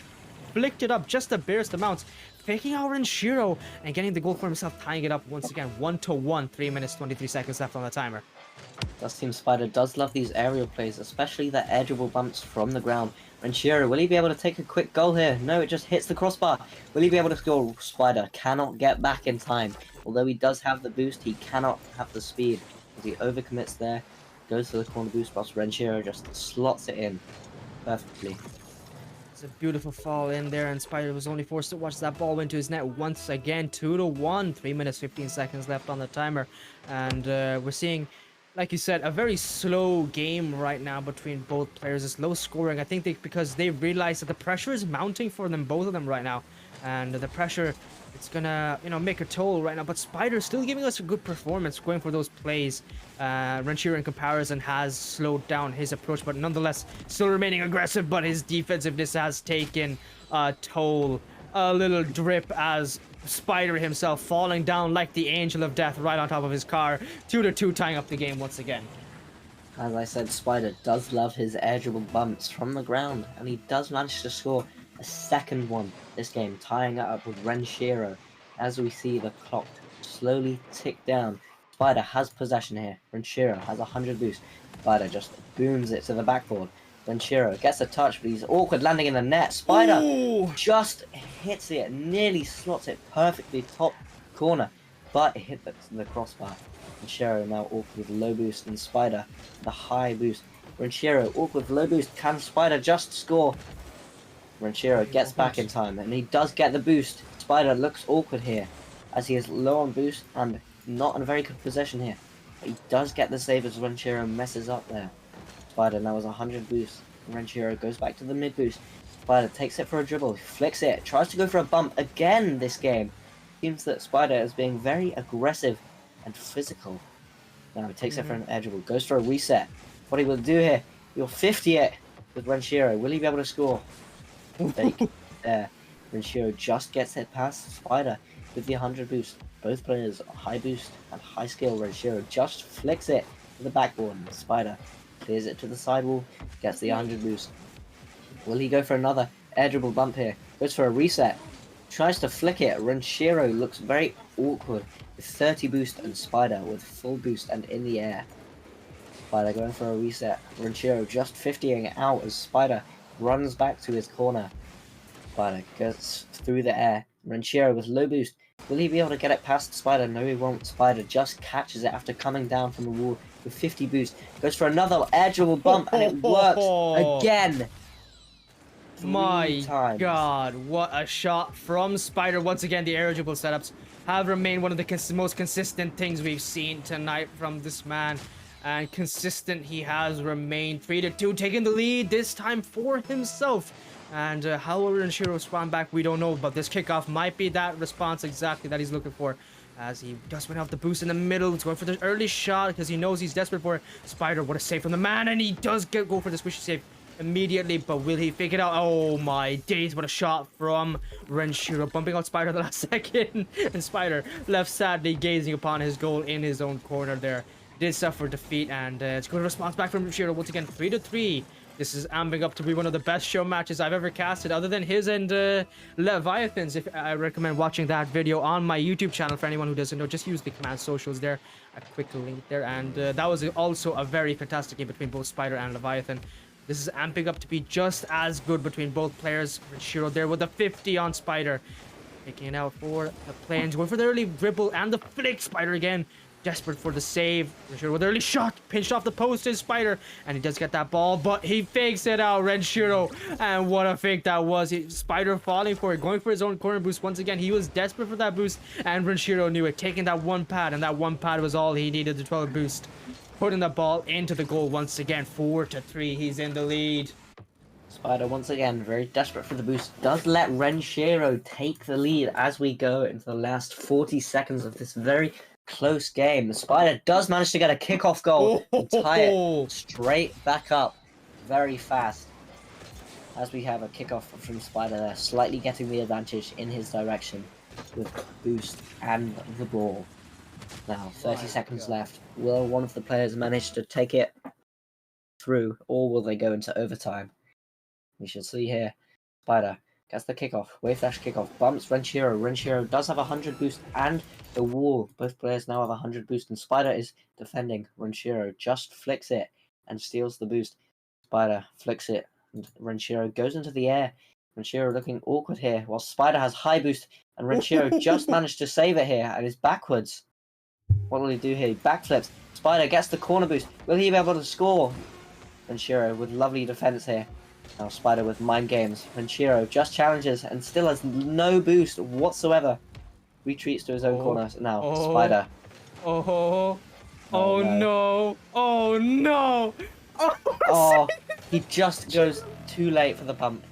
flicked it up just the barest amounts. Faking out Renshiro and getting the goal for himself, tying it up once again. 1-1, 3 minutes, 23 seconds left on the timer. Dust Team Spider does love these aerial plays, especially the edgeable bumps from the ground. Renshiro, will he be able to take a quick goal here? No, it just hits the crossbar. Will he be able to score? Spider cannot get back in time. Although he does have the boost, he cannot have the speed. As he overcommits there, goes for the corner boost, whilst Renshiro just slots it in perfectly. It's a beautiful fall in there, and Spider was only forced to watch that ball into his net once again. 2-1, 3 minutes, 15 seconds left on the timer. And we're seeing like you said, a very slow game right now between both players. It's low scoring. I think because they realize that the pressure is mounting for them, both of them right now, and the pressure, it's gonna make a toll right now. But Spider's still giving us a good performance, going for those plays. Renshiro in comparison has slowed down his approach, but nonetheless still remaining aggressive. But his defensiveness has taken a toll. A little drip as Spider himself falling down like the angel of death right on top of his car. 2-2, tying up the game once again. As I said, Spider does love his air dribble bumps from the ground, and he does manage to score a second one this game, tying it up with Renshiro. As we see the clock slowly tick down, Spider has possession here. Renshiro has 100 boost. Spider just booms it to the backboard. Renshiro gets a touch, but he's awkward landing in the net. Spider Ooh. just hits it, nearly slots it perfectly top corner, but it hit the crossbar. Renshiro now awkward with low boost, and Spider the high boost. Renshiro awkward with low boost. Can Spider just score? Renshiro gets back in time, and he does get the boost. Spider looks awkward here, as he is low on boost and not in a very good position here. But he does get the save as Renshiro messes up there. Spider now has 100 boost. Renshiro goes back to the mid boost. Spider takes it for a dribble, flicks it, tries to go for a bump again this game. Seems that Spider is being very aggressive and physical. Now he takes it for an air dribble, goes for a reset. What he will do here, he'll 50 it with Renshiro. Will he be able to score? Fake there. Renshiro just gets it past Spider with the 100 boost. Both players are high boost and high skill. Renshiro just flicks it to the backboard. Spider clears it to the sidewall, gets the 100 boost. Will he go for another air dribble bump here? Goes for a reset. Tries to flick it. Renshiro looks very awkward with 30 boost and Spider with full boost and in the air. Spider going for a reset. Renshiro just 50ing out as Spider runs back to his corner. Spider gets through the air. Renshiro with low boost. Will he be able to get it past Spider? No, he won't. Spider just catches it after coming down from the wall with 50 boost. Goes for another air dribble bump, and it works again. My God, what a shot from Spider. Once again, the air dribble setups have remained one of the most consistent things we've seen tonight from this man. And consistent he has remained. 3-2, taking the lead this time for himself. And how will Renshiro respond back, we don't know. But this kickoff might be that response exactly that he's looking for. As he just went off the boost in the middle. He's going for the early shot because he knows he's desperate for it. Spider, what a save from the man. And he does go for the squishy save immediately. But will he fake it out? Oh my days, what a shot from Renshiro. Bumping out Spider the last second. And Spider left sadly gazing upon his goal in his own corner there. Did suffer defeat, and it's a good response back from Renshiro once again. 3-3. This is amping up to be one of the best show matches I've ever casted, other than his and Leviathan's. If I recommend watching that video on my YouTube channel for anyone who doesn't know, just use the command socials there, a quick link there. And that was also a very fantastic game between both Spider and Leviathan. This is amping up to be just as good between both players. Renshiro there with the 50 on Spider, taking it out for the plans, going for the early dribble and the flick. Spider again desperate for the save. Renshiro with early shot, pinched off the post is Spider, and he does get that ball, but he fakes it out, Renshiro, and what a fake that was. Spider falling for it, going for his own corner boost once again. He was desperate for that boost, and Renshiro knew it, taking that one pad, and that one pad was all he needed to 12 boost, putting the ball into the goal once again. 4-3, he's in the lead. Spider once again very desperate for the boost, does let Renshiro take the lead as we go into the last 40 seconds of this very close game. The Spider does manage to get a kickoff goal and tie it straight back up very fast, as we have a kickoff from Spider there, slightly getting the advantage in his direction with boost and the ball. Now 30 seconds left. Will one of the players manage to take it through, or will they go into overtime? We shall see here. Spider gets the kickoff, wave dash kickoff, bumps Renshiro. Renshiro does have 100 boost and the wall. Both players now have 100 boost, and Spider is defending. Renshiro just flicks it and steals the boost. Spider flicks it, and Renshiro goes into the air. Renshiro looking awkward here, while Spider has high boost, and Renshiro just managed to save it here and is backwards. What will he do here? He backflips. Spider gets the corner boost. Will he be able to score? Renshiro with lovely defense here. Now Spider with mind games. Renshiro just challenges and still has no boost whatsoever. Retreats to his own corner now. Spider. Oh no! Oh no! Oh, Oh, he just goes too late for the pump.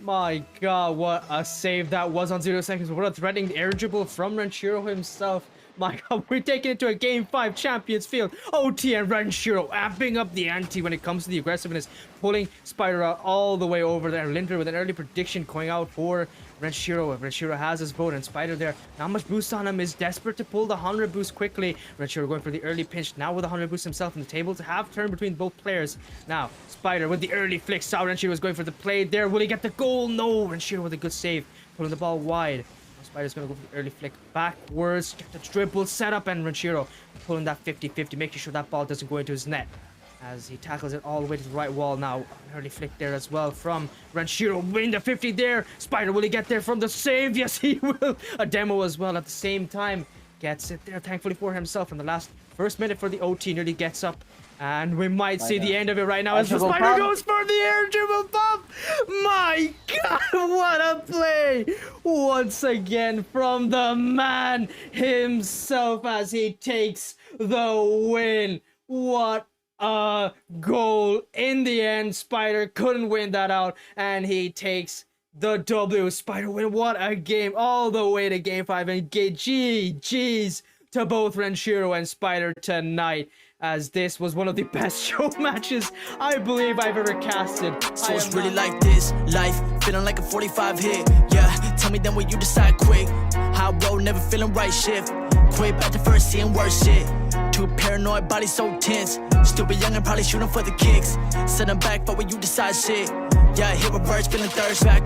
my god, what a save that was on 0 seconds. What a threatening air dribble from Renshiro himself. My god, we're taking it to a Game 5 Champions field. OT and Renshiro amping up the ante when it comes to the aggressiveness, pulling Spider out all the way over there. Linder with an early prediction going out for Renshiro. Renshiro has his vote, and Spider there, not much boost on him, is desperate to pull the 100 boost quickly. Renshiro going for the early pinch, now with a 100 boost himself, and the table to half turn between both players. Now, Spider with the early flick, saw Renshiro was going for the play there. Will he get the goal? No, Renshiro with a good save, pulling the ball wide. Spider's gonna go for the early flick backwards, get the dribble set up, and Renshiro pulling that 50-50, making sure that ball doesn't go into his net as he tackles it all the way to the right wall. Now an early flick there as well from Renshiro, winning the 50 there. Spider, will he get there from the save? Yes, he will. A demo as well at the same time, gets it there thankfully for himself in the first minute for the OT. Nearly gets up, and we might see the end of it right now as the Spider goes for the air dribble bump. My god, what a play once again from the man himself as he takes the win. What a goal. In the end, Spider couldn't win that out, and he takes the W. Spider win. What a game, all the way to Game 5, and GG's to both Renshiro and Spider tonight, as this was one of the best show matches I believe I've ever casted. So it's really like this life, feeling like a 45 hit. Yeah, tell me then when you decide quick. High road, never feeling right shift. Quit back to first, seeing worse shit. Too paranoid, body so tense. Stupid young and probably shooting for the kicks. Sitting back for when you decide shit. Yeah, hit reverse, feeling thirst back.